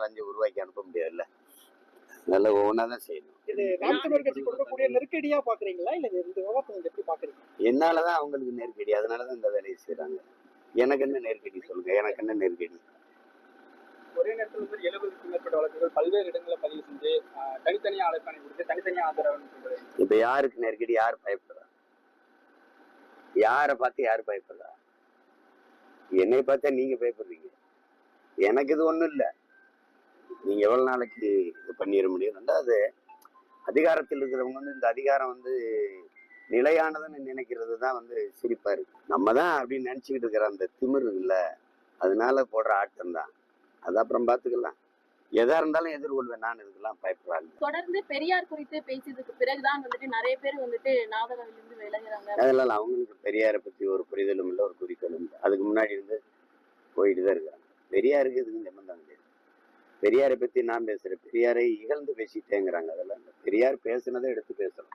4-5 உருவாக்கி அனுப்ப முடியாதுல்ல. நல்ல ஒவ்வொன்றா தான் செய்யணும். இது நாம் தமிழர் கட்சி கொடுக்கக்கூடிய நெருக்கடியா பாக்குறீங்களா இல்ல இந்த விவாதத்தை நீங்க எப்படி பாக்குறீங்க? என்னாலதான் அவங்களுக்கு நெருக்கடி, அதனாலதான் இந்த வேலையை செய்யறாங்க. எனக்கு என்ன நெருக்கடி சொல்லுங்க, எனக்கு என்ன நெருக்கடி? ஒரே நேரத்தில் 70க்கும் மேற்பட்ட வழக்குகள் பல்வேறு இடங்களில் பதிவு செஞ்சு தனித்தனியா அழைப்பாணை கொடுத்து தனித்தனியா ஆதரவு. இப்ப யாருக்கு நெருக்கடி? யார் பயப்படுறா? யாரை பார்த்து யாரு பயப்படுறா? என்னை பார்த்தா நீங்க பயப்படுறீங்க. எனக்கு இது ஒண்ணும் இல்லை. நீங்க எவ்வளவு நாளைக்கு இது பண்ணிட முடியும்? ரெண்டாவது, அதிகாரத்தில் இருக்கிறவங்க வந்து இந்த அதிகாரம் வந்து நிலையானதுன்னு நினைக்கிறது தான் வந்து சிரிப்பா இருக்கு. நம்ம தான் அப்படின்னு நினைச்சுக்கிட்டு இருக்கிற அந்த திமிர் இல்ல, அதனால போடுற ஆட்டம் தான். அது அப்புறம் பார்த்துக்கலாம். எதா இருந்தாலும் எதிர்கொள்வேன். நான் இதுக்கெல்லாம் பயப்படுறாங்க. தொடர்ந்து பெரியார் குறித்து பேசியதுக்கு பிறகுதான் வந்துட்டு நிறைய பேர் வந்துட்டு நாவலிருந்து விலகுறாங்க. அதனால அவங்களுக்கு பெரியாரை பத்தி ஒரு புரிதலும் இல்லை, ஒரு குறிக்கோளும் இல்லை. அதுக்கு முன்னாடி இருந்து போயிட்டு தான் இருக்கிறாங்க. பெரியாருக்கு இதுக்கு சம்பந்தம் கிடையாது. பெரியாரை பத்தி நான் பேசுறேன், பெரியாரை இகழ்ந்து பேசிட்டேங்கிறாங்க. அதெல்லாம் பெரியார் பேசுனதை எடுத்து பேசணும்.